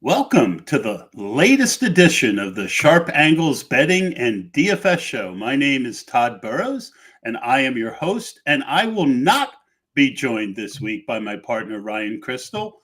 Welcome to the latest edition of the Sharp Angles Betting and DFS Show. My name is Todd Burros, and I am your host. And I will not be joined this week by my partner, Ryan Crystal.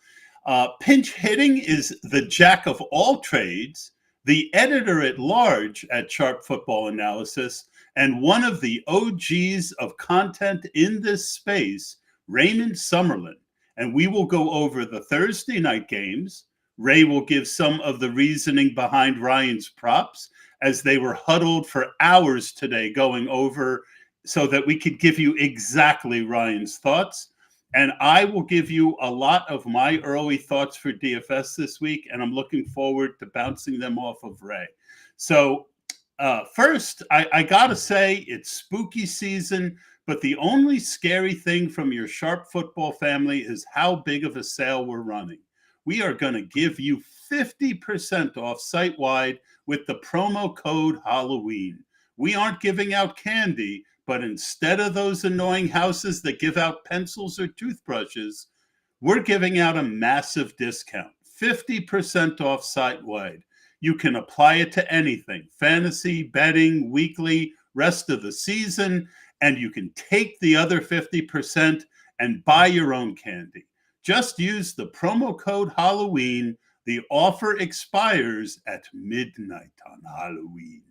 Pinch hitting is the jack of all trades, the editor at large at Sharp Football Analysis, and one of the OGs of content in this space, Raymond Summerlin. And we will go over the Thursday night games. Ray will give some of the reasoning behind Ryan's props as they were huddled for hours today going over so that we could give you exactly Ryan's thoughts. And I will give you a lot of my early thoughts for DFS this week, and I'm looking forward to bouncing them off of Ray. So first, I got to say it's spooky season, but the only scary thing from your Sharp Football family is how big of a sale we're running. We are going to give you 50% off site-wide with the promo code Halloween. We aren't giving out candy, but instead of those annoying houses that give out pencils or toothbrushes, we're giving out a massive discount, 50% off site-wide. You can apply it to anything, fantasy, betting, weekly, rest of the season, and you can take the other 50% and buy your own candy. Just use the promo code Halloween. The offer expires at midnight on Halloween.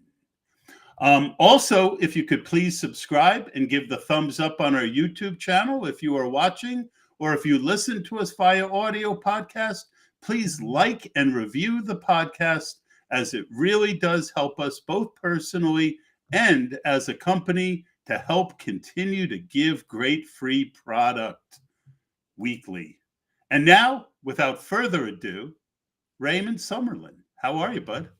Also, if you could please subscribe and give the thumbs up on our YouTube channel if you are watching, or if you listen to us via audio podcast, please like and review the podcast, as it really does help us both personally and as a company to help continue to give great free product weekly. And now, without further ado, Raymond Summerlin. How are you, bud?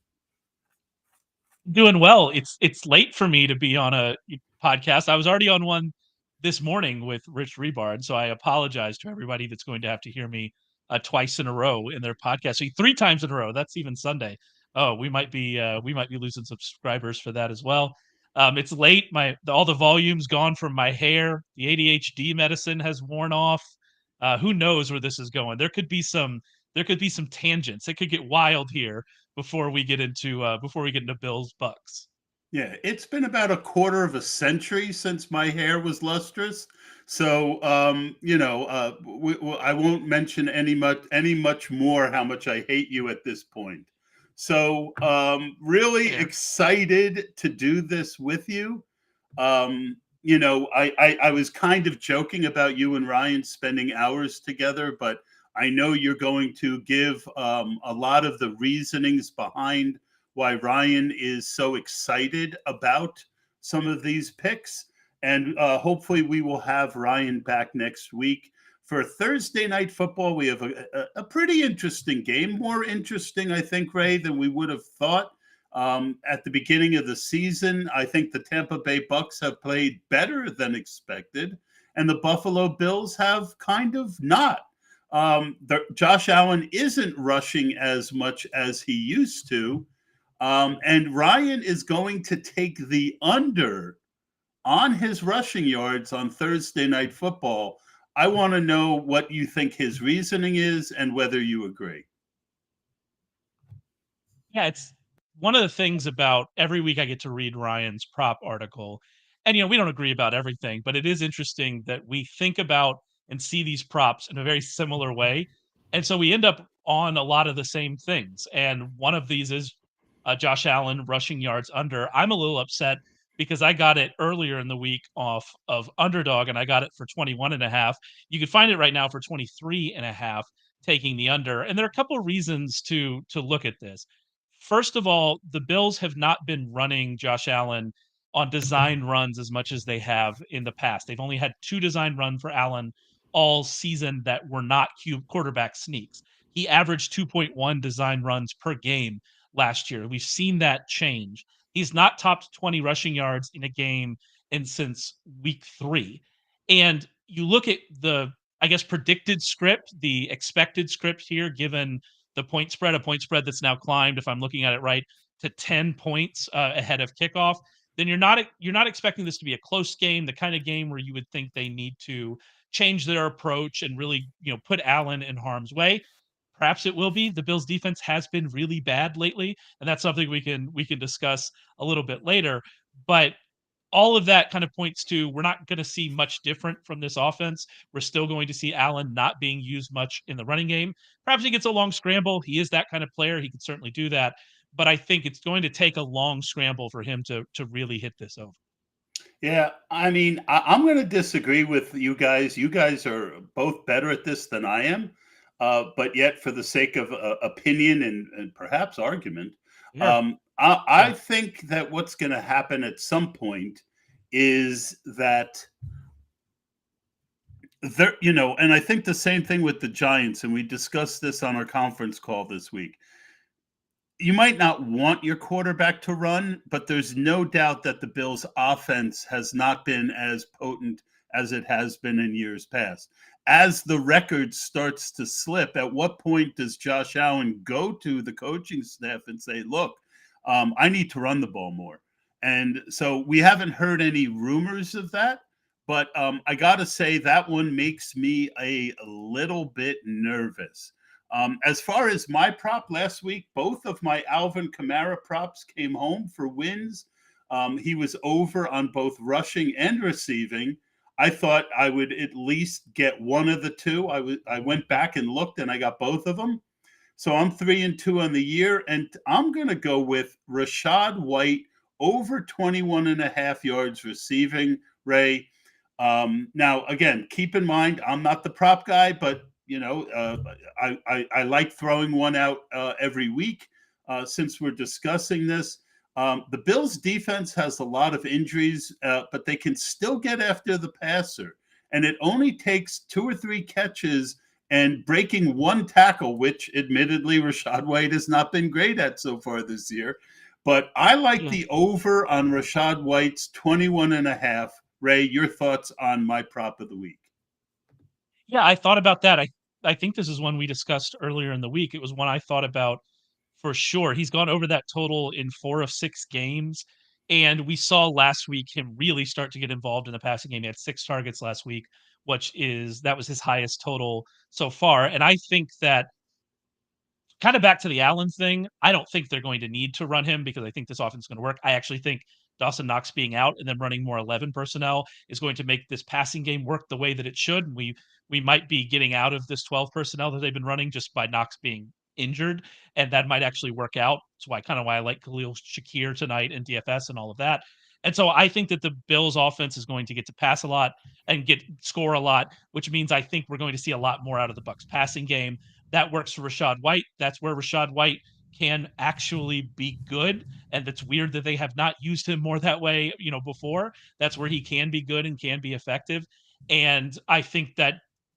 Doing well. It's late for me to be on a podcast. I was already on one this morning with Rich Rebard, so I apologize to everybody that's going to have to hear me twice in a row in their podcast. So 3 times in a row. That's even Sunday. Oh, we might be losing subscribers for that as well. It's late. All the volume's gone from my hair. The ADHD medicine has worn off. Who knows where this is going? There could be some tangents. It could get wild here before we get into Bills Bucks. Yeah, it's been about a quarter of a century since my hair was lustrous. So, I won't mention any much more how much I hate you at this point. So, really Fair. excited to do this with you. I was kind of joking about you and Ryan spending hours together, but I know you're going to give a lot of the reasonings behind why Ryan is so excited about some of these picks. And hopefully, we will have Ryan back next week. For Thursday night football, we have a pretty interesting game. More interesting, I think, Ray, than we would have thought. At the beginning of the season, I think the Tampa Bay Bucks have played better than expected, and the Buffalo Bills have kind of not. Josh Allen isn't rushing as much as he used to. And Ryan is going to take the under on his rushing yards on Thursday night football. I want to know what you think his reasoning is and whether you agree. Yeah, it's one of the things about every week I get to read Ryan's prop article. And we don't agree about everything, but it is interesting that we think about and see these props in a very similar way. And so we end up on a lot of the same things. And one of these is Josh Allen rushing yards under. I'm a little upset because I got it earlier in the week off of underdog and I got it for 21 and a half. You can find it right now for 23 and a half, taking the under. And there are a couple of reasons to look at this. First of all, the Bills have not been running Josh Allen on design runs as much as they have in the past. They've only had 2 design run for Allen all season that were not quarterback sneaks. He averaged 2.1 design runs per game last year. We've seen that change. He's not topped 20 rushing yards in a game since week 3. And you look at the, I guess, predicted script, the expected script here, given the a point spread that's now climbed, if I'm looking at it right, to 10 points ahead of kickoff, then you're not expecting this to be a close game, the kind of game where you would think they need to change their approach and really put Allen in harm's way. Perhaps it will be. The Bills defense has been really bad lately, and that's something we can discuss a little bit later. But all of that kind of points to we're not going to see much different from this offense. We're still going to see Allen not being used much in the running game. Perhaps he gets a long scramble. He is that kind of player. He can certainly do that. But I think it's going to take a long scramble for him to really hit this over. Yeah, I mean, I'm going to disagree with you guys. You guys are both better at this than I am, but yet, for the sake of opinion and perhaps argument, Yeah. I think that what's going to happen at some point is that there, and I think the same thing with the Giants, and we discussed this on our conference call this week. You might not want your quarterback to run, but there's no doubt that the Bills' offense has not been as potent as it has been in years past. As the record starts to slip, at what point does Josh Allen go to the coaching staff and say, look, I need to run the ball more? And so we haven't heard any rumors of that, but I got to say that one makes me a little bit nervous. As far as my prop last week, both of my Alvin Kamara props came home for wins. He was over on both rushing and receiving. I thought I would at least get one of the two. I went back and looked, and I got both of them. So I'm 3-2 on the year, and I'm going to go with Rachaad White over 21 and a half yards receiving, Ray. Now, again, keep in mind, I'm not the prop guy, but I like throwing one out every week since we're discussing this. The Bills' defense has a lot of injuries, but they can still get after the passer. And it only takes 2 or 3 catches and breaking one tackle, which admittedly Rachaad White has not been great at so far this year. But I like the over on Rachaad White's 21 and a half. Ray, your thoughts on my prop of the week? Yeah, I thought about that. I think this is one we discussed earlier in the week. It was one I thought about for sure. He's gone over that total in 4 of 6 games, and we saw last week him really start to get involved in the passing game. He had 6 targets last week, that was his highest total so far, and I think that kind of back to the Allen thing, I don't think they're going to need to run him because I think this offense is going to work. I actually think Dawson Knox being out and then running more 11 personnel is going to make this passing game work the way that it should. We might be getting out of this 12 personnel that they've been running just by Knox being injured, and that might actually work out. That's why I like Khalil Shakir tonight in DFS and all of that. And so I think that the Bills offense is going to get to pass a lot and score a lot, which means I think we're going to see a lot more out of the Bucs passing game. That works for Rachaad White. That's where Rachaad White can actually be good. And it's weird that they have not used him more that way, before. That's where he can be good and can be effective. And I think that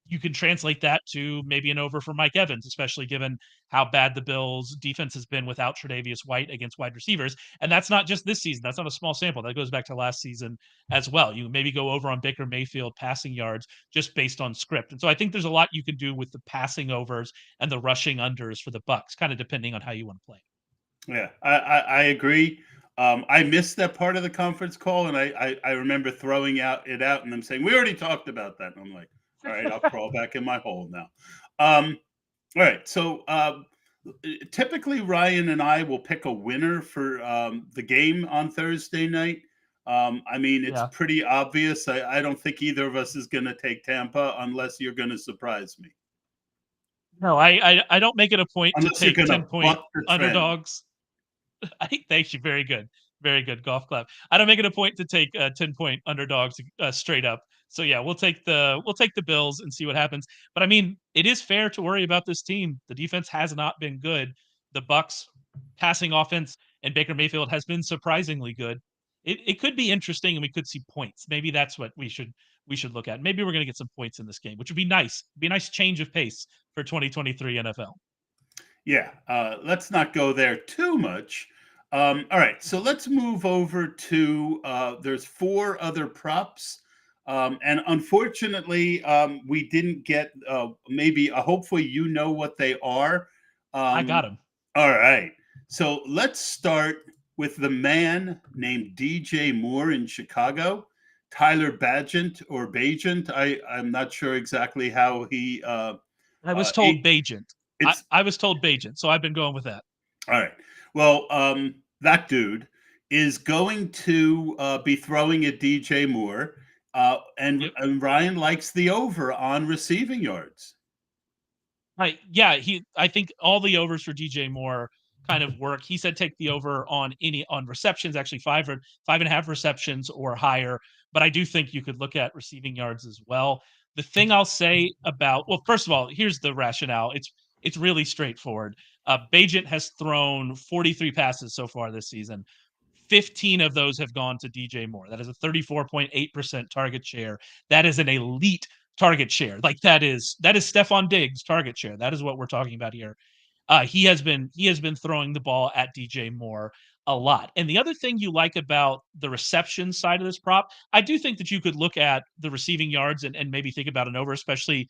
you can translate that to maybe an over for Mike Evans, especially given how bad the Bills defense has been without Tre'Davious White against wide receivers. And that's not just this season. That's not a small sample. That goes back to last season as well. You maybe go over on Baker Mayfield passing yards just based on script. And so I think there's a lot you can do with the passing overs and the rushing unders for the Bucs, kind of depending on how you want to play. Yeah, I agree. I missed that part of the conference call, and I remember throwing it out and them saying, we already talked about that. And I'm like, all right, I'll crawl back in my hole now. All right, so typically Ryan and I will pick a winner for the game on Thursday night. I mean, it's pretty obvious. I don't think either of us is going to take Tampa unless you're going to surprise me. No, I don't make it a point Unless to take you're gonna 10-point buck the trend. underdogs. Thank you. Very good. Very good. Golf clap. I don't make it a point to take 10-point underdogs straight up. So yeah, we'll take the Bills and see what happens. But I mean, it is fair to worry about this team. The defense has not been good. The Bucs passing offense and Baker Mayfield has been surprisingly good. It could be interesting, and we could see points. Maybe that's what we should look at. Maybe we're going to get some points in this game, which would be nice. Be a nice change of pace for 2023 NFL. Yeah, let's not go there too much. All right, so let's move over to there's 4 other props. And unfortunately, we didn't get maybe hopefully you know what they are. I got them. All right. So let's start with the man named DJ Moore in Chicago, Tyler Bagent or Bagent. I'm not sure exactly how he I was told Bagent. It's I was told Bajan, so I've been going with that. all right. Well, that dude is going to be throwing at DJ Moore, Yep. and Ryan likes the over on receiving yards. Right. Yeah, I think all the overs for DJ Moore kind of work. He said take the over on receptions, actually 5.5 receptions or higher. But I do think you could look at receiving yards as well. The thing I'll say about, well, first of all, here's the rationale. It's really straightforward. Bajent has thrown 43 passes so far this season. 15 of those have gone to DJ Moore. That is a 34.8% target share. That is an elite target share. Like that is Stephon Diggs target share. That is what we're talking about here. He has been throwing the ball at DJ Moore a lot. And the other thing you like about the reception side of this prop, I do think that you could look at the receiving yards and maybe think about an over, especially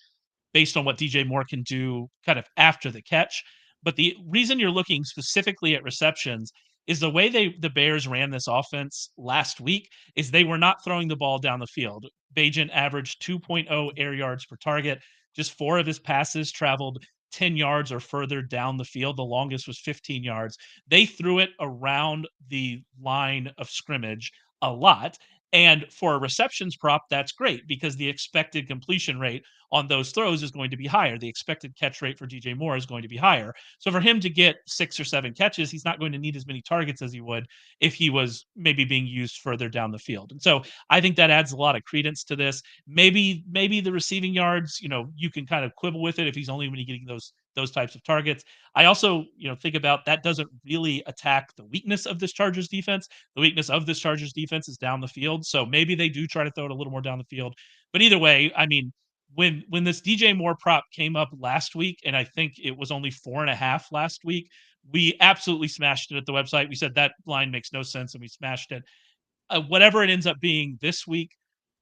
based on what DJ Moore can do kind of after the catch. But the reason you're looking specifically at receptions is the way the Bears ran this offense last week is they were not throwing the ball down the field. Bajan averaged 2.0 air yards per target. Just 4 of his passes traveled 10 yards or further down the field. The longest was 15 yards. They threw it around the line of scrimmage a lot. And for a receptions prop, that's great because the expected completion rate on those throws is going to be higher. The expected catch rate for DJ Moore is going to be higher. So for him to get 6 or 7 catches, he's not going to need as many targets as he would if he was maybe being used further down the field. And so I think that adds a lot of credence to this. Maybe the receiving yards, you can kind of quibble with it if he's only going to be getting those types of targets. I also, think about that doesn't really attack the weakness of this Chargers defense. The weakness of this Chargers defense is down the field. So maybe they do try to throw it a little more down the field. But either way, I mean, when this DJ Moore prop came up last week, and I think it was only 4.5 last week, we absolutely smashed it at the website. We said that line makes no sense, and we smashed it. Whatever it ends up being this week,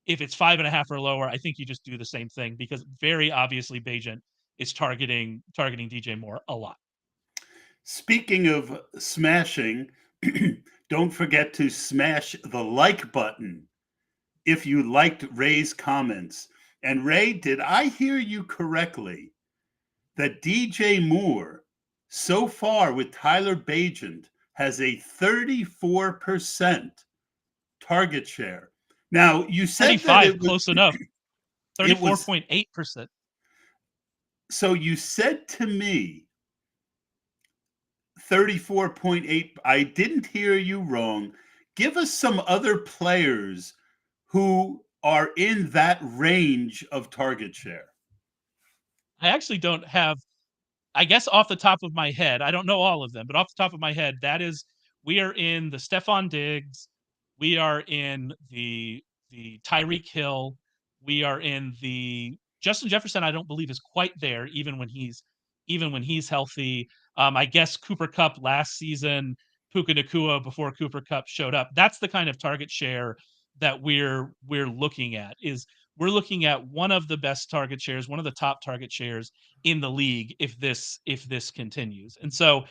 if it's 5.5 or lower, I think you just do the same thing because very obviously Bajent is targeting DJ Moore a lot. Speaking of smashing, don't forget to smash the like button if you liked Ray's comments. And Ray, did I hear you correctly that DJ Moore, so far with Tyler Bajent, has a 34% target share? Now, you said that 35, close enough. 34.8%. So you said to me 34.8. I didn't hear you wrong. Give us some other players who are in that range of target share. I actually don't have, I guess off the top of my head, I don't know all of them, but off the top of my head, we are in the Stephon Diggs, we are in the Tyreek Hill, we are in the Justin Jefferson. I don't believe is quite there, even when he's healthy. I guess Cooper Kupp last season, Puka Nacua before Cooper Kupp showed up. That's the kind of target share that we're looking at. We're looking at one of the best target shares, one of the top target shares in the league if this continues. And so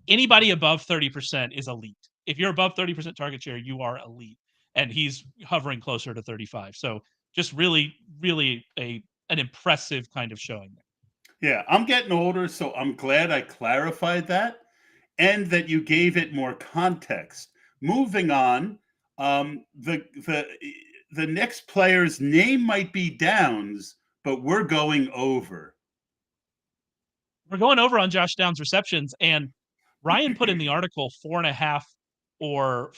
anybody above 30% is elite. If you're above 30% target share, you are elite. And he's hovering closer to 35. So just really, really an impressive kind of showing there. Yeah, I'm getting older, so I'm glad I clarified that and that you gave it more context. Moving on, the next player's name might be Downs, but we're going over. We're going over on Josh Downs receptions, and Ryan put in the article 4.5 or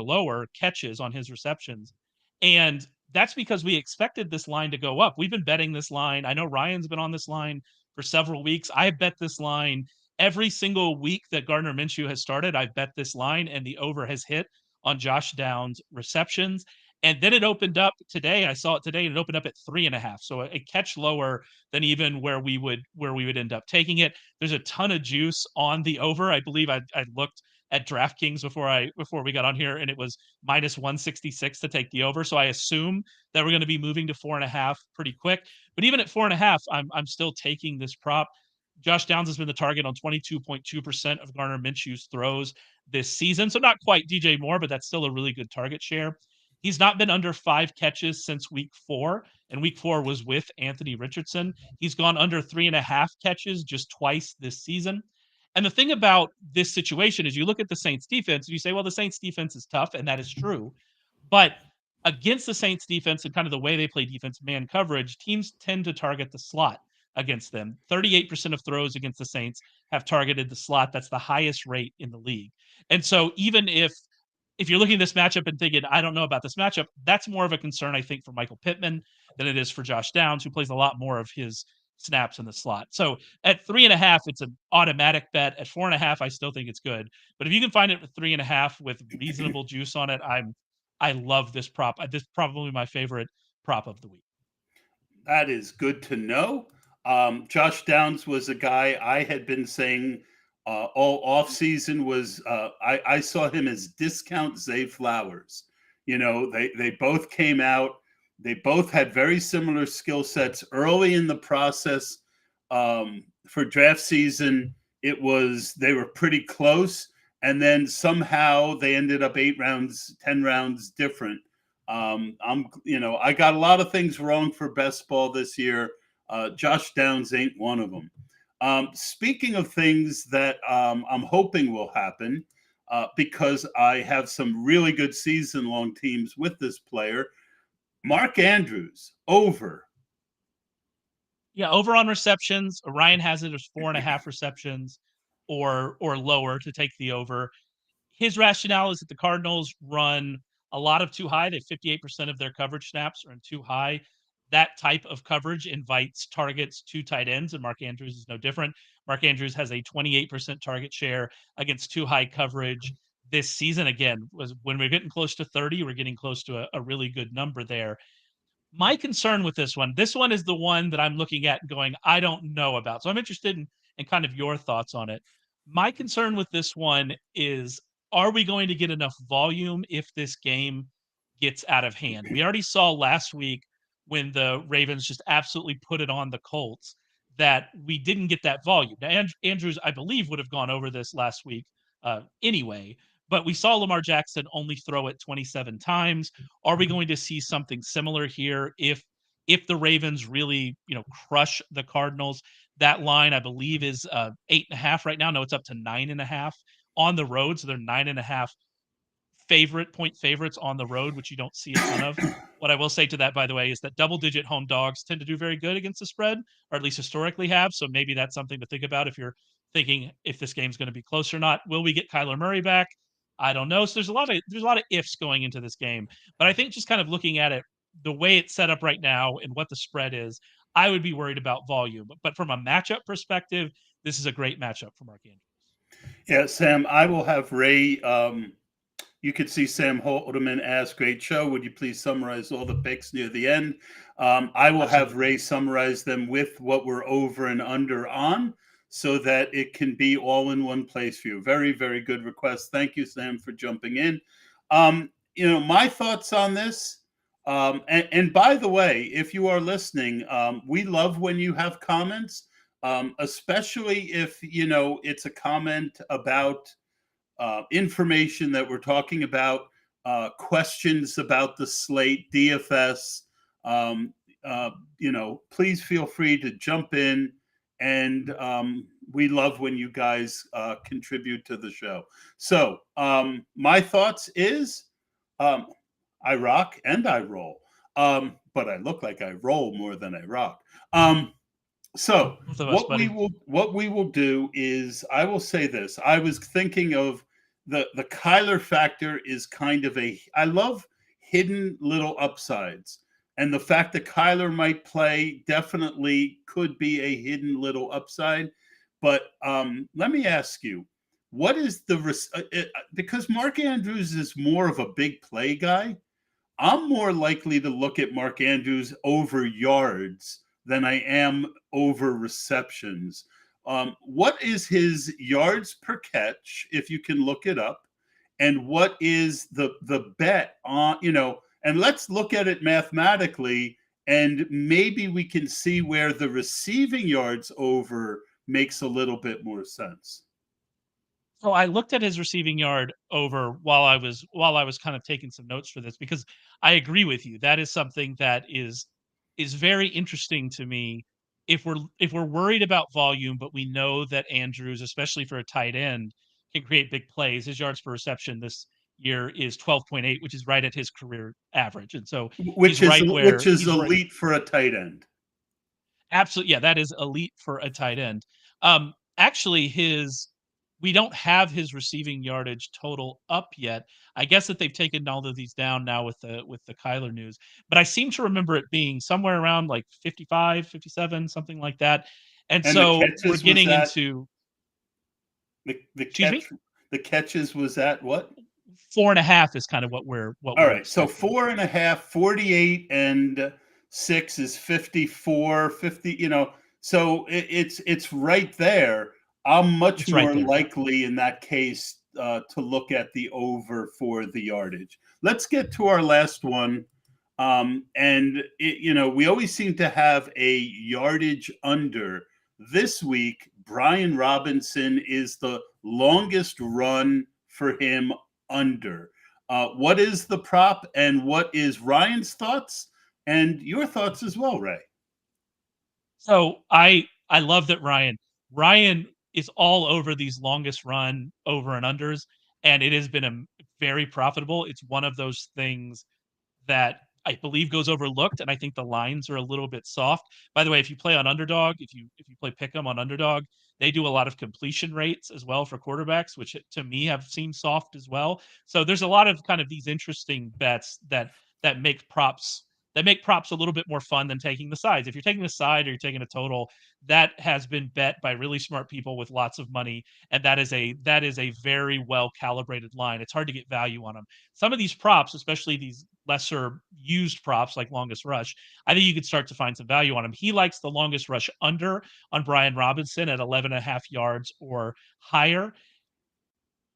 lower catches on his receptions. And that's because we expected this line to go up. We've been betting this line. I know Ryan's been on this line for several weeks. I bet this line every single week that Gardner Minshew has started. I've bet this line, and the over has hit on Josh Downs receptions. And then it opened up today. I saw it today, and it opened up at 3.5. So a catch lower than even where we would end up taking it. There's a ton of juice on the over. I believe I looked at DraftKings before we got on here, and it was minus 166 to take the over. So I assume that we're going to be moving to 4.5 pretty quick. But even at 4.5, I'm still taking this prop. Josh Downs has been the target on 22.2% of Gardner Minshew's throws this season. So not quite DJ Moore, but that's still a really good target share. He's not been under 5 catches since week 4, and week 4 was with Anthony Richardson. He's gone under 3.5 catches just twice this season. And the thing about this situation is you look at the Saints defense and you say, well, the Saints defense is tough, and that is true. But against the Saints defense and kind of the way they play defense, man coverage, teams tend to target the slot against them. 38% of throws against the Saints have targeted the slot. That's the highest rate in the league. And so even if you're looking at this matchup and thinking, I don't know about this matchup, that's more of a concern, I think, for Michael Pittman than it is for Josh Downs, who plays a lot more of his snaps in the slot. So at 3.5, it's an automatic bet. At 4.5, I still think it's good. But if you can find it at 3.5 with reasonable juice on it, I love this prop. This is probably my favorite prop of the week. That is good to know. Josh Downs was a guy I had been saying all off season was I saw him as discount Zay Flowers. You know, they both came out. They both had very similar skill sets early in the process. For draft season, they were pretty close, and then somehow they ended up 8 rounds, 10 rounds different. I got a lot of things wrong for best ball this year. Josh Downs ain't one of them. Speaking of things that I'm hoping will happen, because I have some really good season-long teams with this player, Mark Andrews, over. Yeah, over on receptions. Ryan has it as 4.5 receptions or lower to take the over. His rationale is that the Cardinals run a lot of too high. They 58% of their coverage snaps are in too high. That type of coverage invites targets to tight ends, and Mark Andrews is no different. Mark Andrews has a 28% target share against too high coverage this season. Again, was when we're getting close to 30, we're getting close to a really good number there. My concern with this one is the one that I'm looking at and going, I don't know about. So I'm interested in kind of your thoughts on it. My concern with this one is, are we going to get enough volume if this game gets out of hand? We already saw last week when the Ravens just absolutely put it on the Colts that we didn't get that volume. Now, Andrews, I believe, would have gone over this last week anyway, but we saw Lamar Jackson only throw it 27 times. Are we going to see something similar here if the Ravens really, crush the Cardinals? That line, I believe, is 8.5 right now. No, it's up to 9.5 on the road. So they're 9.5 point favorites on the road, which you don't see a ton of. What I will say to that, by the way, is that double-digit home dogs tend to do very good against the spread, or at least historically have. So maybe that's something to think about if you're thinking if this game's going to be close or not. Will we get Kyler Murray back? I don't know. So there's a lot of ifs going into this game. But I think just kind of looking at it, the way it's set up right now and what the spread is, I would be worried about volume. But from a matchup perspective, this is a great matchup for Mark Andrews. Yeah, Sam, I will have Ray. You could see Sam Holdeman ask, great show. Would you please summarize all the picks near the end? I will have Ray summarize them with what we're over and under on so that it can be all in one place for you. Very, very good request. Thank you, Sam, for jumping in. My thoughts on this, and by the way, if you are listening, we love when you have comments, especially if, it's a comment about information that we're talking about, questions about the slate, DFS. Please feel free to jump in, and we love when you guys contribute to the show. So my thoughts is I rock and I roll, but I look like I roll more than I rock. So what we will do is, I will say this. I was thinking of the Kyler factor is kind of I love hidden little upsides. And the fact that Kyler might play definitely could be a hidden little upside. But let me ask you, what is because Mark Andrews is more of a big play guy, I'm more likely to look at Mark Andrews over yards than I am over receptions. What is his yards per catch, if you can look it up, and what is the bet on, and let's look at it mathematically, and maybe we can see where the receiving yards over makes a little bit more sense. So I looked at his receiving yard over while I was kind of taking some notes for this, because I agree with you. That is something that is very interesting to me. If we're worried about volume, but we know that Andrews, especially for a tight end, can create big plays. His yards per reception this year is 12.8, which is right at his career average. And so which is he's right. elite for a tight end. Absolutely, yeah, that is elite for a tight end. Actually, his we don't have his receiving yardage total up yet. I guess that they've taken all of these down now with the Kyler news, but I seem to remember it being somewhere around like 55, 57, something like that. And And the so we're catches was getting at into, the excuse catch me, the catches was at what? 4.5 is kind of what All we're right, so expecting. 4.5, 48, and 6 is 54, 50, so it's right there. I'm much It's right more there. likely in that case to look at the over for the yardage. Let's get to our last one. We always seem to have a yardage under. This week, Brian Robinson is the longest run for him under. What is the prop, and what is Ryan's thoughts and your thoughts as well, Ray? So I love that Ryan is all over these longest run over and unders, and it has been a very profitable. It's one of those things that I believe goes overlooked, and I think the lines are a little bit soft. By the way, if you play on underdog, if you play pick'em on underdog, they do a lot of completion rates as well for quarterbacks, which to me have seemed soft as well. So there's a lot of kind of these interesting bets that make props that make props a little bit more fun than taking the sides. If you're taking the side or you're taking a total, that has been bet by really smart people with lots of money, and that is a very well calibrated line. It's hard to get value on them. Some of these props, especially these lesser used props like longest rush, I think you could start to find some value on him. He likes the longest rush under on Brian Robinson at 11 and a half yards or higher.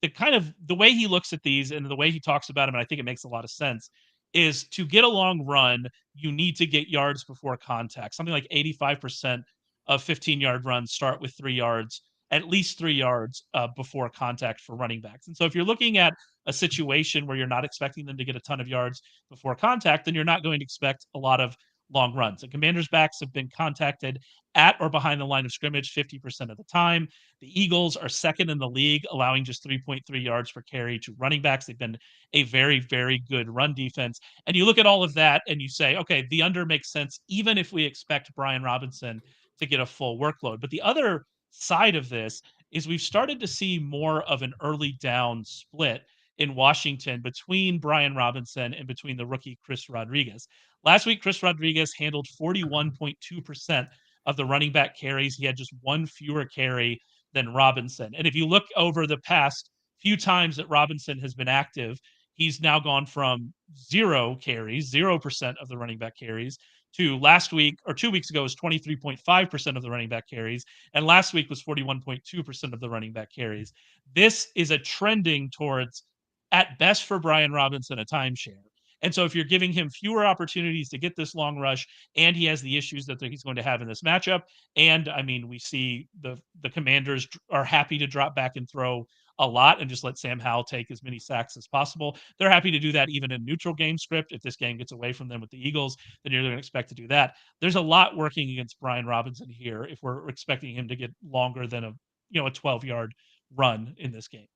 The way he looks at these and the way he talks about them, and I think it makes a lot of sense, is to get a long run, you need to get yards before contact. Something like 85% of 15-yard runs start with 3 yards, at least 3 yards before contact for running backs. And so if you're looking at a situation where you're not expecting them to get a ton of yards before contact, then you're not going to expect a lot of long runs. And Commanders backs have been contacted at or behind the line of scrimmage 50% of the time. The Eagles are second in the league, allowing just 3.3 yards per carry to running backs. They've been a very, very good run defense. And you look at all of that and you say, okay, the under makes sense, even if we expect Brian Robinson to get a full workload. But the other side of this is we've started to see more of an early down split in Washington between Brian Robinson and between the rookie Chris Rodriguez. Last week, Chris Rodriguez handled 41.2% of the running back carries. He had just one fewer carry than Robinson. And if you look over the past few times that Robinson has been active, he's now gone from 0 carries, 0% of the running back carries, to last week or 2 weeks ago was 23.5% of the running back carries. And last week was 41.2% of the running back carries. This is a trending towards, at best for Brian Robinson, a timeshare. And so if you're giving him fewer opportunities to get this long rush, and he has the issues that he's going to have in this matchup, and I mean, we see the Commanders are happy to drop back and throw a lot and just let Sam Howell take as many sacks as possible. They're happy to do that even in neutral game script. If this game gets away from them with the Eagles, then you're going to expect to do that. There's a lot working against Brian Robinson here if we're expecting him to get longer than a 12-yard run in this game.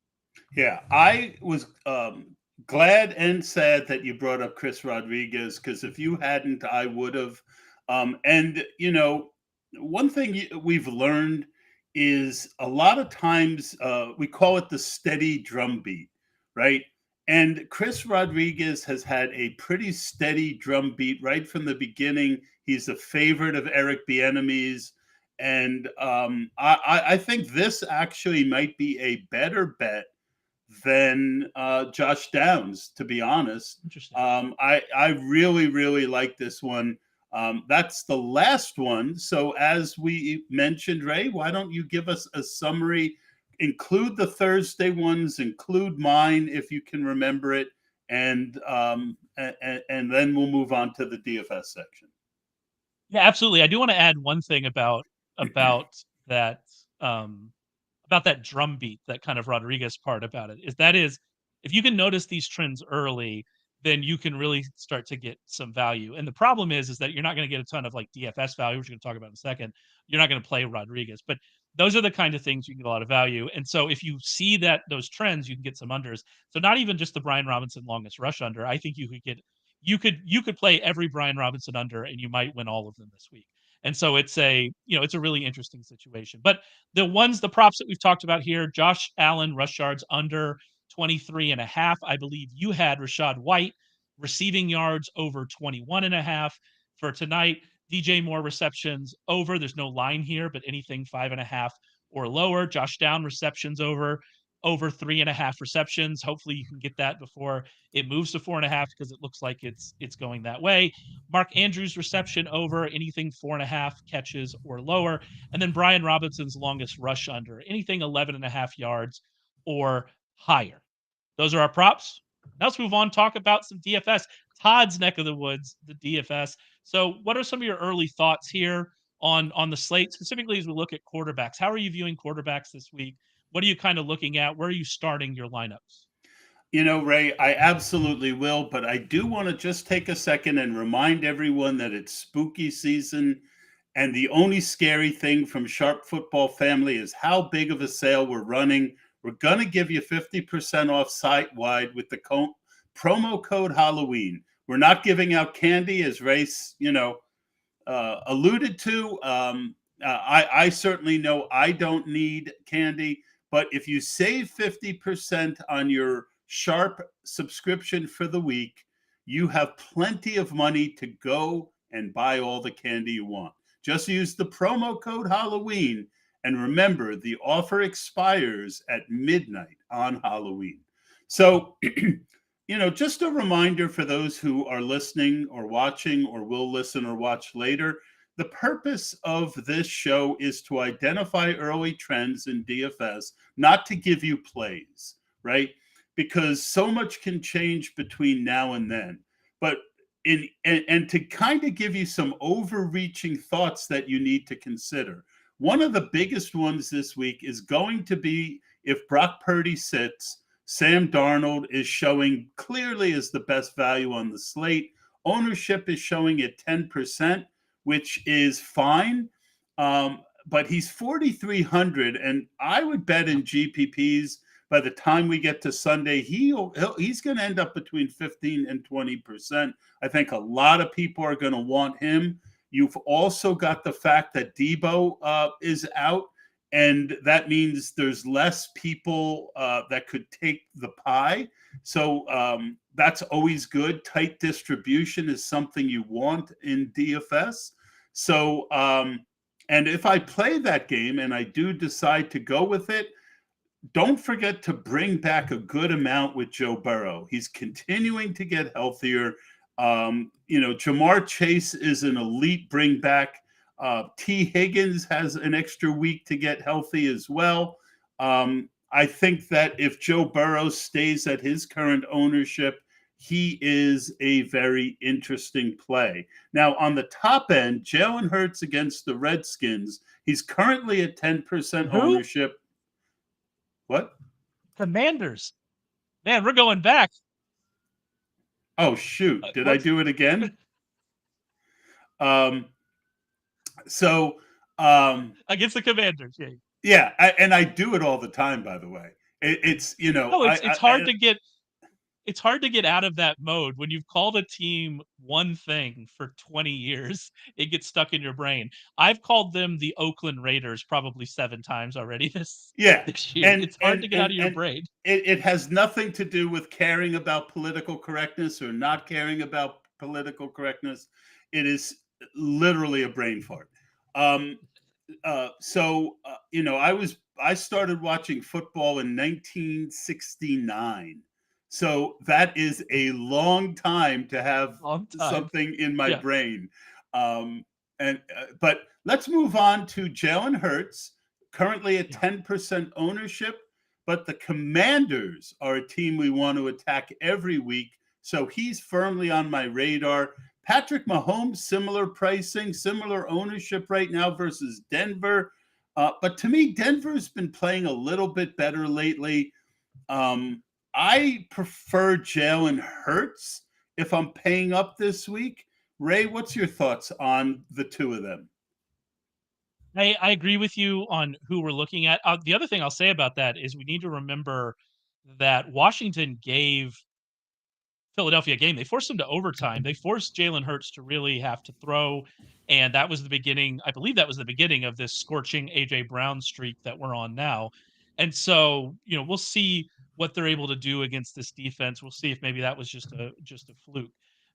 Yeah, I was glad and sad that you brought up Chris Rodriguez, because if you hadn't, I would have. One thing we've learned is a lot of times we call it the steady drumbeat, right? And Chris Rodriguez has had a pretty steady drumbeat right from the beginning. He's a favorite of Eric Bieniemy's. And I think this actually might be a better bet than Josh Downs, to be honest. Interesting. I really, really like this one. That's the last one. So, as we mentioned, Ray, why don't you give us a summary? Include the Thursday ones, include mine if you can remember it, and then we'll move on to the DFS section. Yeah, absolutely. I do want to add one thing about that about that drumbeat, that kind of Rodriguez part about it, is if you can notice these trends early, then you can really start to get some value. And the problem is that you're not going to get a ton of like DFS value, which we're going to talk about in a second. You're not going to play Rodriguez, but those are the kind of things you can get a lot of value. And so if you see that those trends, you can get some unders. So not even just the Brian Robinson longest rush under. I think you could play every Brian Robinson under, and you might win all of them this week. And so it's a really interesting situation. But the props that we've talked about here, Josh Allen rush yards under 23.5. I believe you had Rachaad White receiving yards over 21.5 for tonight. DJ Moore receptions over. There's no line here, but anything 5.5 or lower. Josh Down receptions over 3.5 receptions. Hopefully you can get that before it moves to 4.5, because it looks like it's going that way. Mark Andrews reception over, anything 4.5 catches or lower. And then Brian Robinson's longest rush under, anything 11.5 yards or higher. Those are our props. Now let's move on, talk about some DFS. Todd's neck of the woods, the DFS. So what are some of your early thoughts here on the slate, specifically as we look at quarterbacks? How are you viewing quarterbacks this week? What are you kind of looking at? Where are you starting your lineups? Ray, I absolutely will, but I do want to just take a second and remind everyone that it's spooky season. And the only scary thing from Sharp Football Family is how big of a sale we're running. We're going to give you 50% off site-wide with the promo code Halloween. We're not giving out candy, as Ray, alluded to. I certainly know I don't need candy, but if you save 50% on your Sharp subscription for the week, you have plenty of money to go and buy all the candy you want. Just use the promo code Halloween, and remember, the offer expires at midnight on Halloween. So, just a reminder for those who are listening or watching or will listen or watch later, the purpose of this show is to identify early trends in DFS, not to give you plays, right? Because so much can change between now and then. But and to kind of give you some overreaching thoughts that you need to consider. One of the biggest ones this week is going to be, if Brock Purdy sits, Sam Darnold is showing clearly as the best value on the slate. Ownership is showing at 10%, which is fine. But he's 4,300, and I would bet in GPPs by the time we get to Sunday, he's going to end up between 15 and 20%. I think a lot of people are going to want him. You've also got the fact that Debo is out, and that means there's less people that could take the pie. So that's always good. Tight distribution is something you want in DFS. So, and if I play that game and I do decide to go with it, don't forget to bring back a good amount with Joe Burrow. He's continuing to get healthier. Jamar Chase is an elite bring back. T. Higgins has an extra week to get healthy as well. I think that if Joe Burrow stays at his current ownership, he is a very interesting play. Now, on the top end, Jalen Hurts against the Redskins, he's currently at 10% ownership. What? Commanders. Man, we're going back. Oh, shoot. Did I do it again? Against the Commanders, yeah. Yeah, and I do it all the time, by the way. It's hard to get out of that mode when you've called a team one thing for 20 years. It gets stuck in your brain. I've called them the Oakland Raiders probably 7 times already this year. And it's hard to get out of your brain. It has nothing to do with caring about political correctness or not caring about political correctness. It is literally a brain fart. I started watching football in 1969. So that is a long time to have something in my brain. But let's move on to Jalen Hurts, currently at 10% ownership. But the Commanders are a team we want to attack every week. So he's firmly on my radar. Patrick Mahomes, similar pricing, similar ownership right now versus Denver. But to me, Denver's been playing a little bit better lately. I prefer Jalen Hurts if I'm paying up this week. Ray, what's your thoughts on the two of them? I agree with you on who we're looking at. The other thing I'll say about that is we need to remember that Washington gave Philadelphia game. They forced them to overtime. They forced Jalen Hurts to really have to throw, and that was the beginning. I believe that was the beginning of this scorching AJ Brown streak that we're on now. And so, we'll see what they're able to do against this defense. We'll see if maybe that was just a fluke.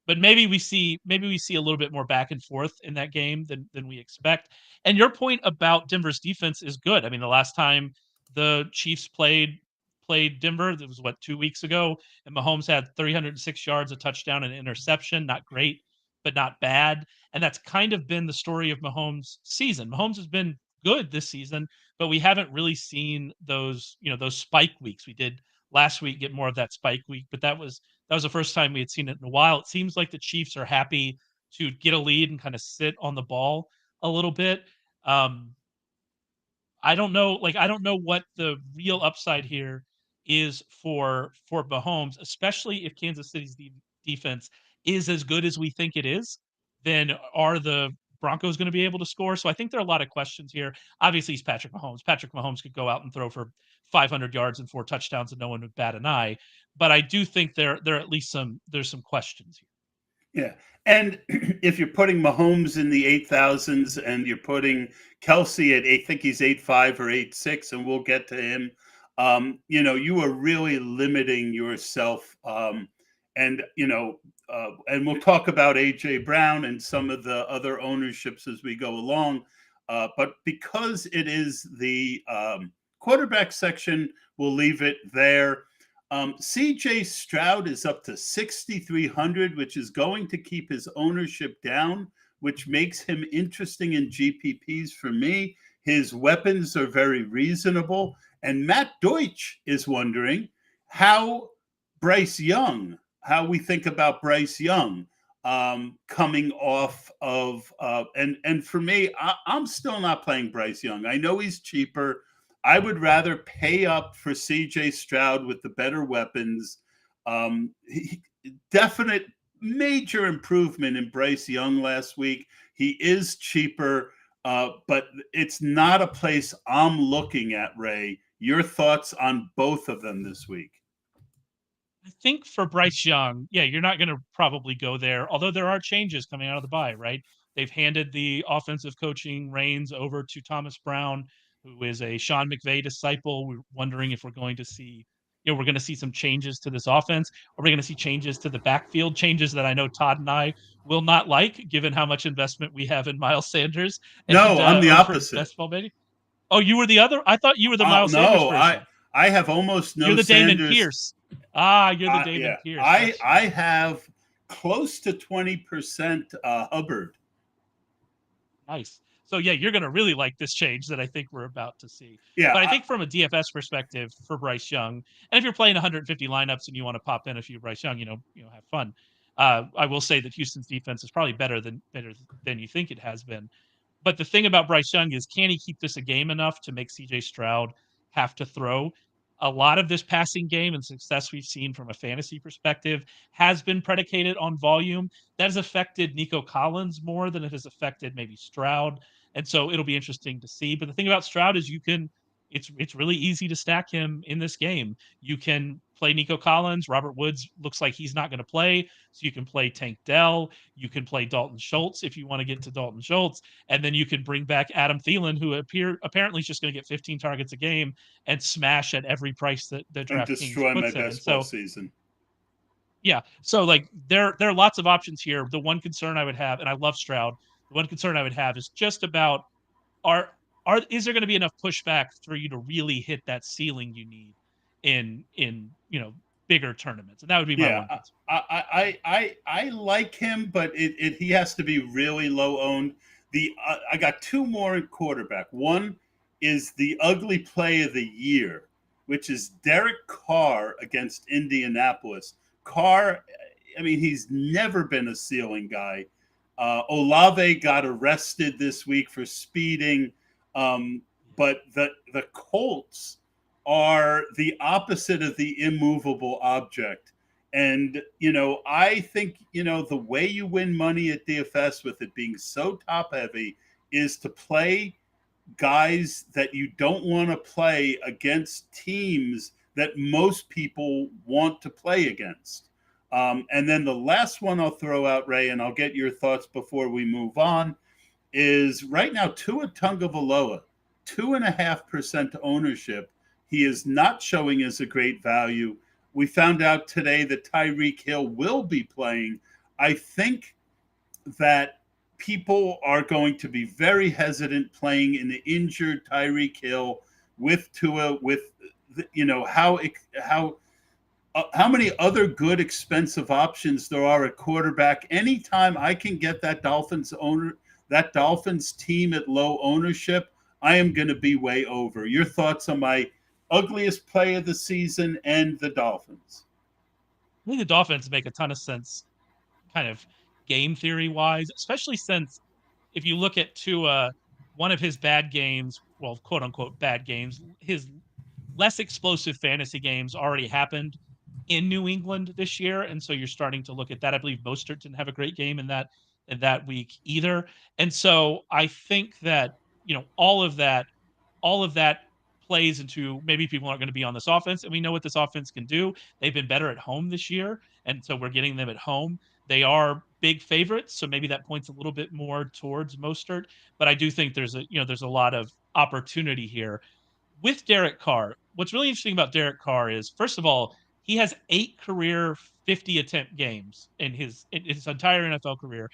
But maybe we see a little bit more back and forth in that game than we expect. And your point about Denver's defense is good. I mean, the last time the Chiefs played Denver, that was 2 weeks ago, and Mahomes had 306 yards, a touchdown, and an interception. Not great, but not bad. And that's kind of been the story of Mahomes' season. Mahomes has been good this season, but we haven't really seen those spike weeks. We did last week get more of that spike week, but that was the first time we had seen it in a while. It seems like the Chiefs are happy to get a lead and kind of sit on the ball a little bit. Um, I don't know what the real upside here is for Mahomes, especially if Kansas City's defense is as good as we think it is. Then are the Broncos going to be able to score? So I think there are a lot of questions here. Obviously, he's Patrick Mahomes. Patrick Mahomes could go out and throw for 500 yards and 4 touchdowns, and no one would bat an eye. But I do think there are at least there's some questions here. Yeah. And if you're putting Mahomes in the 8,000s and you're putting Kelsey at, I think he's 8.5 or 8.6, and we'll get to him, you are really limiting yourself. And we'll talk about A.J. Brown and some of the other ownerships as we go along. But because it is the quarterback section, we'll leave it there. CJ Stroud is up to 6,300, which is going to keep his ownership down, which makes him interesting in GPPs for me. His weapons are very reasonable. And Matt Deutsch is wondering how we think about Bryce Young coming off of, and for me, I'm still not playing Bryce Young. I know he's cheaper. I would rather pay up for CJ Stroud with the better weapons. Definite major improvement in Bryce Young last week. He is cheaper, but it's not a place I'm looking at, Ray. Your thoughts on both of them this week? I think for Bryce Young, yeah, you're not going to probably go there, although there are changes coming out of the bye, right? They've handed the offensive coaching reins over to Thomas Brown, who is a Sean McVay disciple. We're wondering if we're going to see some changes to this offense. Are we going to see changes to the backfield, changes that I know Todd and I will not like, given how much investment we have in Miles Sanders and No, I'm the over opposite. Best Ball Baby? Oh, you were the other? I thought you were the Miles Sanders No, person. I have almost no You're the Damon Sanders. Pierce. You're the Damon Yeah, Pierce. I have close to 20% Hubbard. Nice. So yeah, you're going to really like this change that I think we're about to see. Yeah, But I think from a DFS perspective for Bryce Young, and if you're playing 150 lineups and you want to pop in a few Bryce Young, have fun. I will say that Houston's defense is probably better than you think it has been. But the thing about Bryce Young is, can he keep this a game enough to make CJ Stroud have to throw? A lot of this passing game and success we've seen from a fantasy perspective has been predicated on volume. That has affected Nico Collins more than it has affected maybe Stroud. And so it'll be interesting to see. But the thing about Stroud is it's really easy to stack him in this game. You can play Nico Collins. Robert Woods looks like he's not going to play. So you can play Tank Dell. You can play Dalton Schultz if you want to get to Dalton Schultz. And then you can bring back Adam Thielen, who apparently is just going to get 15 targets a game and smash at every price that the and DraftKings destroy my puts him. And best ball so, season. yeah. So like there are lots of options here. The one concern I would have, and I love Stroud, the one concern I would have is just about are is there going to be enough pushback for you to really hit that ceiling you need in bigger tournaments? And that would be my one Yeah, concern. I like him, but he has to be really low owned. I got two more in quarterback. One is the ugly play of the year, which is Derek Carr against Indianapolis. Carr, I mean, he's never been a ceiling guy. Olave got arrested this week for speeding. but the Colts are the opposite of the immovable object. And, I think, the way you win money at DFS with it being so top heavy is to play guys that you don't want to play against teams that most people want to play against. And then the last one I'll throw out, Ray, and I'll get your thoughts before we move on, is right now Tua Tagovailoa, 2.5% ownership. He is not showing as a great value. We found out today that Tyreek Hill will be playing. I think that people are going to be very hesitant playing in the injured Tyreek Hill with Tua, with how many other good expensive options there are at quarterback. Anytime I can get that Dolphins team at low ownership, I am going to be way over. Your thoughts on my ugliest play of the season and the Dolphins? I think the Dolphins make a ton of sense, kind of game theory wise, especially since if you look at Tua, one of his bad games, well, quote unquote bad games, his less explosive fantasy games already happened in New England this year, and so you're starting to look at that. I believe Mostert didn't have a great game in that week either, and so I think that all of that plays into maybe people aren't going to be on this offense, and we know what this offense can do. They've been better at home this year, and so we're getting them at home. They are big favorites, so maybe that points a little bit more towards Mostert. But I do think there's a lot of opportunity here with Derek Carr. What's really interesting about Derek Carr is, first of all, he has 8 career 50 attempt games in his entire NFL career.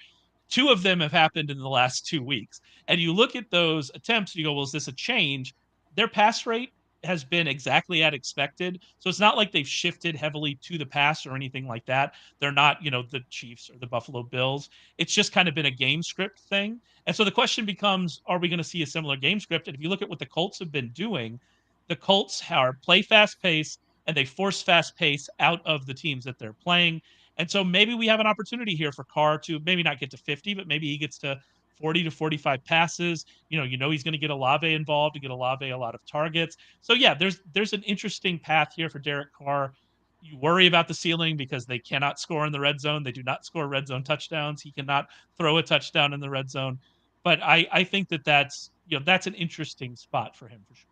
2 of them have happened in the last 2 weeks. And you look at those attempts, and you go, well, is this a change? Their pass rate has been exactly as expected. So it's not like they've shifted heavily to the pass or anything like that. They're not, the Chiefs or the Buffalo Bills. It's just kind of been a game script thing. And so the question becomes, are we going to see a similar game script? And if you look at what the Colts have been doing, the Colts are play fast pace and they force fast pace out of the teams that they're playing. And so maybe we have an opportunity here for Carr to maybe not get to 50, but maybe he gets to 40 to 45 passes. He's going to get Olave involved to get Olave a lot of targets. So yeah, there's an interesting path here for Derek Carr. You worry about the ceiling because they cannot score in the red zone. They do not score red zone touchdowns. He cannot throw a touchdown in the red zone. But I think that's an interesting spot for him for sure.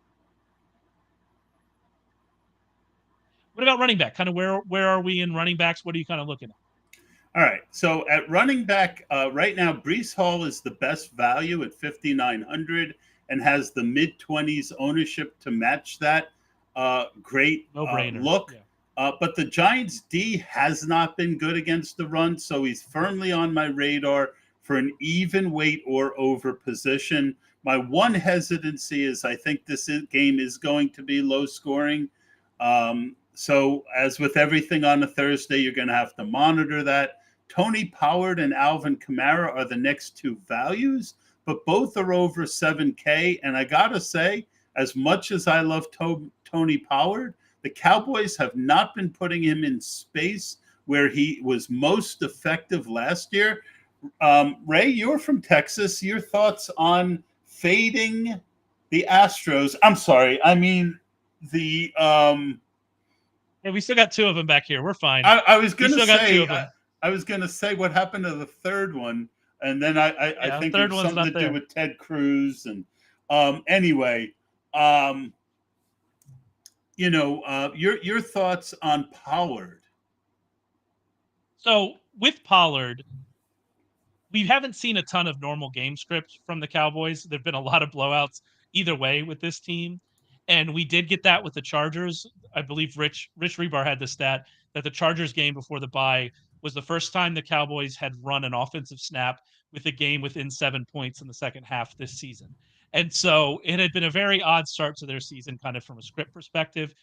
What about running back? Kind of where are we in running backs? What are you kind of looking at? All right. So at running back, right now, Breece Hall is the best value at 5,900 and has the mid 20s ownership to match that. Great No-brainer. look. Yeah. But the Giants' D has not been good against the run, so he's firmly on my radar for an even weight or over position. My one hesitancy is I think game is going to be low scoring. So as with everything on a Thursday, you're going to have to monitor that. Tony Pollard and Alvin Kamara are the next two values, but both are over 7K. And I got to say, as much as I love Tony Pollard, the Cowboys have not been putting him in space where he was most effective last year. Ray, you're from Texas. Your thoughts on fading the Astros? I'm sorry. I mean, the Yeah, we still got 2 of them back here. We're fine. I was going to say, I was going to say what happened to the third one, and then I think it was something to do with Ted Cruz, and anyway, your thoughts on Pollard? So with Pollard, we haven't seen a ton of normal game script from the Cowboys. There've been a lot of blowouts either way with this team. And we did get that with the Chargers. I believe Rich Rebar had the stat that the Chargers game before the bye was the first time the Cowboys had run an offensive snap with a game within 7 points in the second half this season. And so it had been a very odd start to their season, kind of from a script perspective.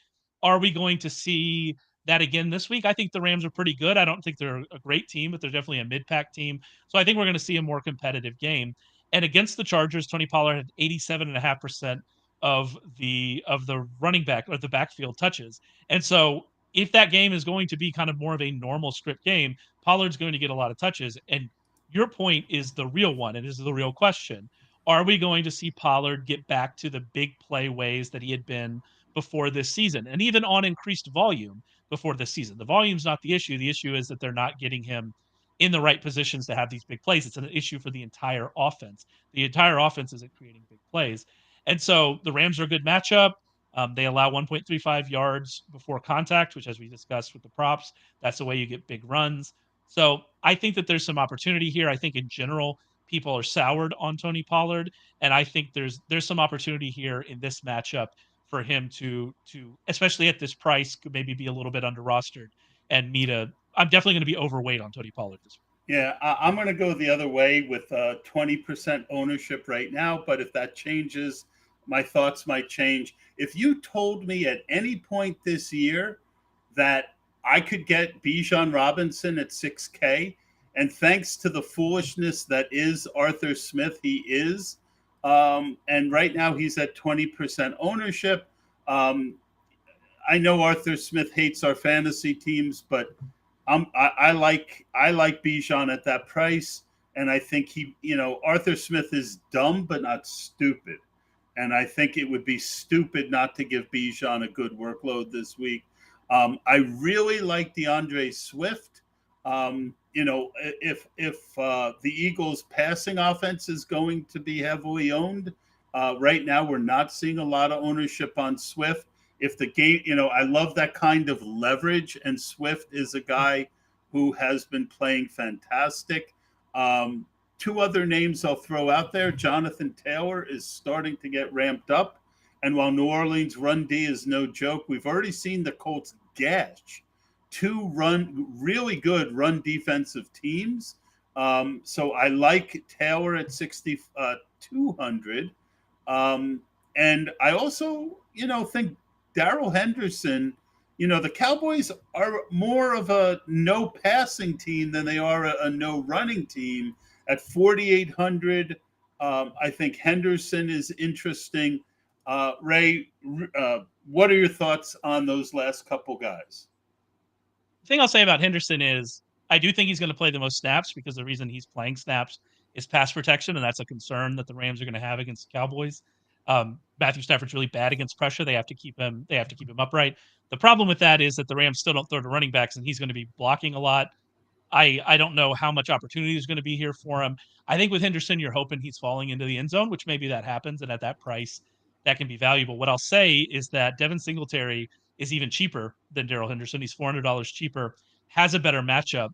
Are we going to see that again this week? I think the Rams are pretty good. I don't think they're a great team, but they're definitely a mid-pack team. So I think we're going to see a more competitive game. And against the Chargers, Tony Pollard had 87.5% of the running back or the backfield touches. And so if that game is going to be kind of more of a normal script game, Pollard's going to get a lot of touches. And your point is the real one. It is the real question. are we going to see Pollard get back to the big play ways that he had been before this season, and even on increased volume before this season? The volume's not the issue. The issue is that they're not getting him in the right positions to have these big plays. It's an issue for the entire offense. The entire offense isn't creating big plays. And so the Rams are a good matchup. They allow 1.35 yards before contact, which, as we discussed with the props, that's the way you get big runs. So I think that there's some opportunity here. I think in general, people are soured on Tony Pollard, and I think there's some opportunity here in this matchup for him to especially at this price, could maybe be a little bit under rostered and meet a. I'm definitely going to be overweight on Tony Pollard this week. Yeah, I'm going to go the other way with 20% ownership right now. But if that changes, my thoughts might change. If you told me at any point this year that I could get Bijan Robinson at 6K, and thanks to the foolishness that is Arthur Smith, he is. And right now he's at 20% ownership. I know Arthur Smith hates our fantasy teams, but I like Bijan at that price, and I think Arthur Smith is dumb but not stupid, and I think it would be stupid not to give Bijan a good workload this week. I really like DeAndre Swift. If the Eagles' passing offense is going to be heavily owned, right now we're not seeing a lot of ownership on Swift. If the game, I love that kind of leverage, and Swift is a guy who has been playing fantastic. Two other names I'll throw out there. Jonathan Taylor is starting to get ramped up. And while New Orleans run D is no joke, we've already seen the Colts gash two really good run defensive teams. So I like Taylor at 6,200. And I also, think Darrell Henderson, the Cowboys are more of a no passing team than they are a no running team at 4,800. I think Henderson is interesting. Ray, what are your thoughts on those last couple guys? The thing I'll say about Henderson is I do think he's going to play the most snaps, because the reason he's playing snaps is pass protection, and that's a concern that the Rams are going to have against the Cowboys. Matthew Stafford's really bad against pressure. They have to keep him. They have to keep him upright. The problem with that is that the Rams still don't throw to running backs, and he's going to be blocking a lot. I don't know how much opportunity is going to be here for him. I think with Henderson, you're hoping he's falling into the end zone, which maybe that happens, and at that price, that can be valuable. What I'll say is that Devin Singletary is even cheaper than Darrell Henderson. He's $400 cheaper, has a better matchup.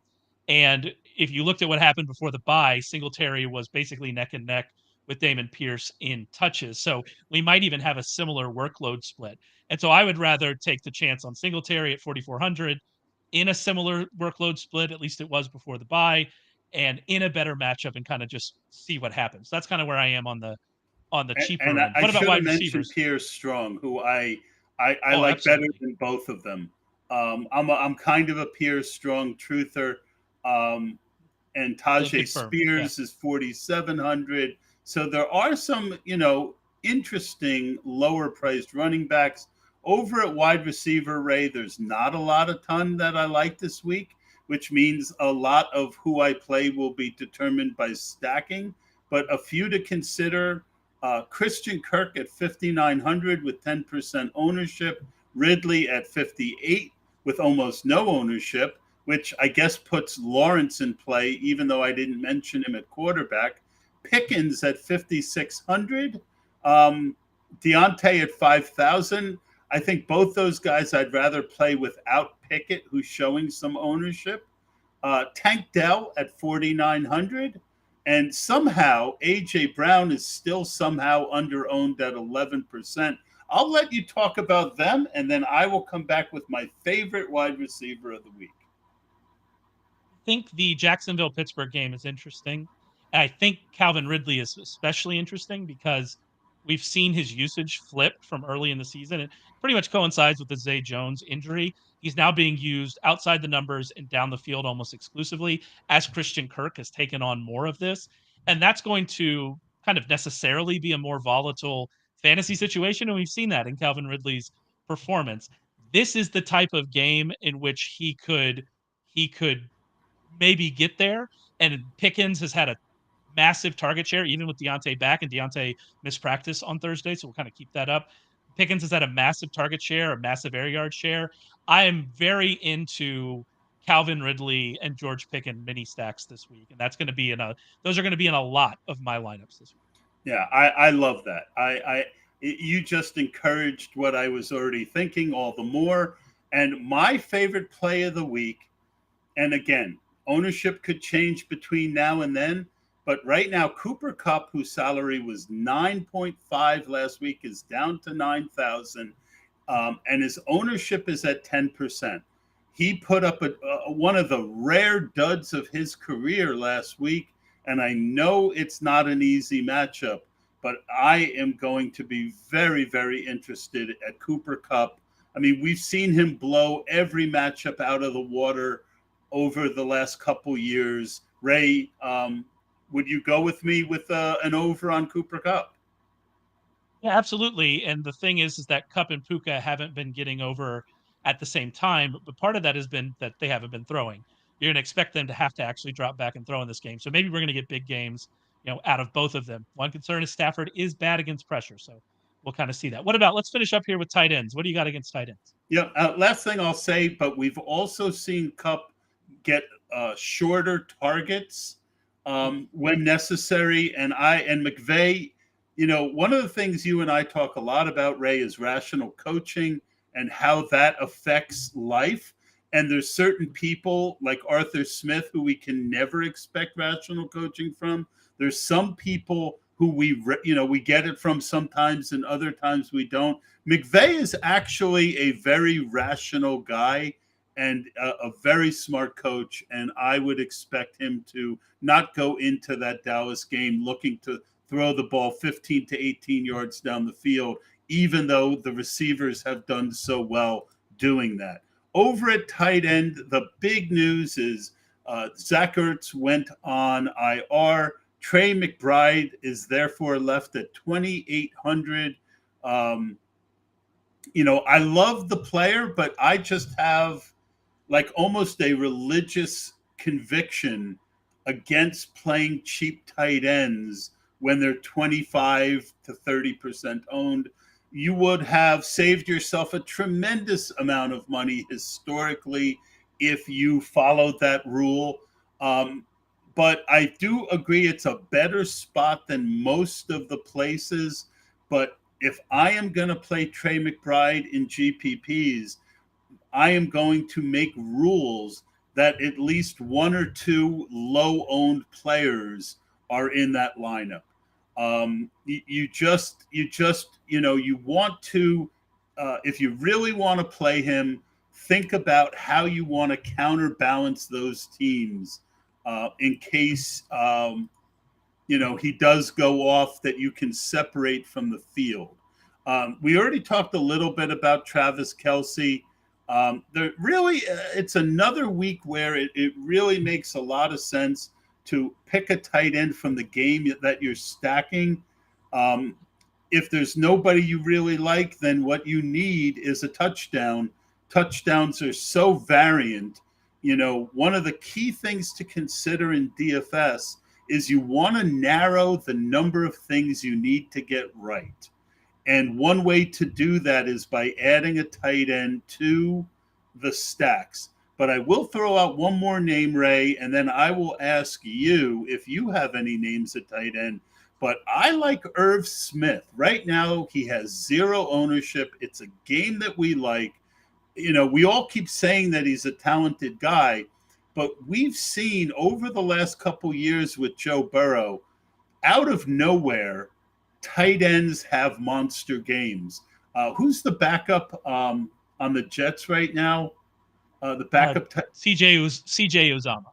And if you looked at what happened before the bye, Singletary was basically neck and neck with Damon Pierce in touches. So we might even have a similar workload split. And so I would rather take the chance on Singletary at 4,400 in a similar workload split, at least it was before the bye, and in a better matchup, and kind of just see what happens. That's kind of where I am on the cheaper And end. I What about should have wide mentioned receivers? Pierce Strong, who I like better Absolutely. than both of them. I'm kind of a Pierce Strong truther. And Tajay Confirmed. Yeah. Spears is 4,700. So there are some, interesting lower priced running backs. Over at wide receiver, Ray, there's not a lot of ton that I like this week, which means a lot of who I play will be determined by stacking. But a few to consider: Christian Kirk at 5,900 with 10% ownership, Ridley at 58 with almost no ownership, which I guess puts Lawrence in play, even though I didn't mention him at quarterback. Pickens at 5,600. Deontay at 5,000. I think both those guys I'd rather play without Pickett, who's showing some ownership. Tank Dell at 4,900. And somehow A.J. Brown is still somehow under-owned at 11%. I'll let you talk about them, and then I will come back with my favorite wide receiver of the week. I think the Jacksonville Pittsburgh game is interesting. And I think Calvin Ridley is especially interesting because we've seen his usage flip from early in the season. It pretty much coincides with the Zay Jones injury. He's now being used outside the numbers and down the field almost exclusively, as Christian Kirk has taken on more of this. And that's going to kind of necessarily be a more volatile fantasy situation. And we've seen that in Calvin Ridley's performance. This is the type of game in which he could maybe get there. And Pickens has had a massive target share, even with Deontay back, and Deontay missed practice on Thursday, so we'll kind of keep that up. Pickens has had a massive target share, a massive air yard share. I am very into Calvin Ridley and George Pickens mini stacks this week, and that's going to be those are going to be in a lot of my lineups this week. Yeah, I love that. You just encouraged what I was already thinking all the more. And my favorite play of the week, and again, ownership could change between now and then, but right now, Cooper Kupp, whose salary was 9.5 last week, is down to 9,000, and his ownership is at 10%. He put up one of the rare duds of his career last week, and I know it's not an easy matchup, but I am going to be very, very interested at Cooper Kupp. I mean, we've seen him blow every matchup out of the water over the last couple years. Ray, would you go with me with an over on Cooper Kupp? Yeah, absolutely. And the thing is that Kupp and Puka haven't been getting over at the same time, but part of that has been that they haven't been throwing. You're going to expect them to have to actually drop back and throw in this game. So maybe we're going to get big games, out of both of them. One concern is Stafford is bad against pressure, so we'll kind of see that. What about, let's finish up here with tight ends. What do you got against tight ends? Yeah. Last thing I'll say, but we've also seen Kupp get shorter targets when necessary, and McVay. One of the things you and I talk a lot about, Ray, is rational coaching and how that affects life. And there's certain people like Arthur Smith who we can never expect rational coaching from. There's some people who we get it from sometimes, and other times we don't. McVay is actually a very rational guy and a very smart coach, and I would expect him to not go into that Dallas game looking to throw the ball 15 to 18 yards down the field, even though the receivers have done so well doing that. Over at tight end, the big news is Zach Ertz went on IR. Trey McBride is therefore left at 2,800. I love the player, but I just have like almost a religious conviction against playing cheap tight ends when they're 25 to 30% owned. You would have saved yourself a tremendous amount of money historically if you followed that rule. But I do agree it's a better spot than most of the places. But if I am going to play Trey McBride in GPPs, I am going to make rules that at least one or two low-owned players are in that lineup. You want to, if you really want to play him, think about how you want to counterbalance those teams in case, he does go off, that you can separate from the field. We already talked a little bit about Travis Kelce. It's another week where it really makes a lot of sense to pick a tight end from the game that you're stacking. If there's nobody you really like, then what you need is a touchdown. Touchdowns are so variant. One of the key things to consider in DFS is you want to narrow the number of things you need to get right. And one way to do that is by adding a tight end to the stacks. But I will throw out one more name, Ray, and then I will ask you if you have any names at tight end. But I like Irv Smith. Right now, he has zero ownership. It's a game that we like. We all keep saying that he's a talented guy, but we've seen over the last couple years with Joe Burrow, out of nowhere, tight ends have monster games. Who's the backup on the Jets right now? The backup CJ Uzomah.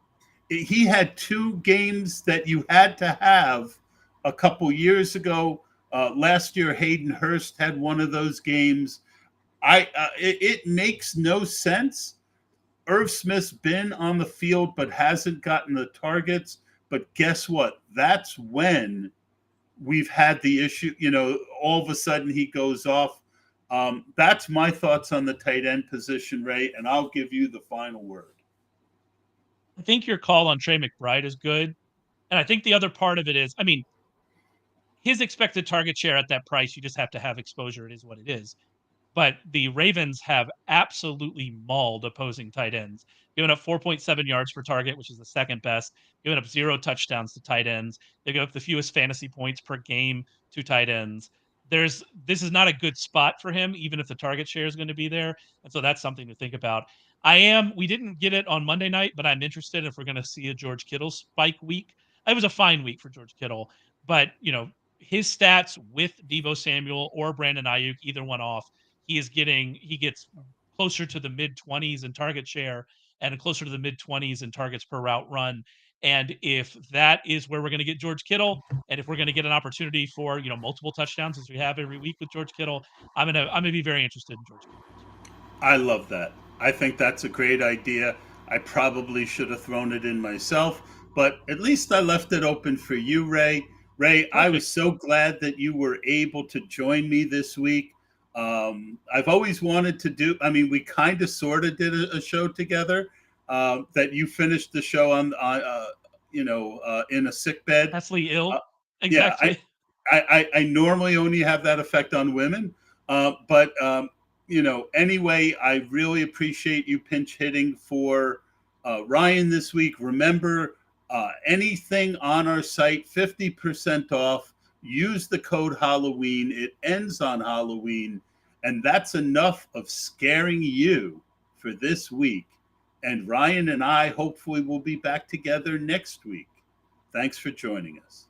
He had two games that you had to have a couple years ago. Last year, Hayden Hurst had one of those games. It makes no sense. Irv Smith's been on the field but hasn't gotten the targets. But guess what? That's when we've had the issue. All of a sudden he goes off. That's my thoughts on the tight end position, Ray, and I'll give you the final word. I think your call on Trey McBride is good. And I think the other part of it is, I mean, his expected target share at that price, you just have to have exposure. It is what it is. But the Ravens have absolutely mauled opposing tight ends, giving up 4.7 yards per target, which is the second best, giving up 0 touchdowns to tight ends. They give up the fewest fantasy points per game to tight ends. This is not a good spot for him, even if the target share is going to be there. And so that's something to think about. We didn't get it on Monday night, but I'm interested if we're going to see a George Kittle spike week. It was a fine week for George Kittle, but his stats with Deebo Samuel or Brandon Ayuk, either one off, he gets closer to the mid 20s in target share and closer to the mid 20s in targets per route run. And if that is where we're going to get George Kittle, and if we're going to get an opportunity for multiple touchdowns as we have every week with George Kittle, I'm gonna be very interested in George Kittle this week. I love that. I think that's a great idea. I probably should have thrown it in myself, but at least I left it open for you, Ray. Ray, I was so glad that you were able to join me this week. I've always wanted to do, I mean, we kind of sort of did a show together that you finished the show on, in a sick bed. Deathly ill. Exactly. Yeah, I normally only have that effect on women, but anyway, I really appreciate you pinch hitting for Ryan this week. Remember, anything on our site, 50% off. Use the code Halloween. It ends on Halloween. And that's enough of scaring you for this week. And Ryan and I hopefully will be back together next week. Thanks for joining us.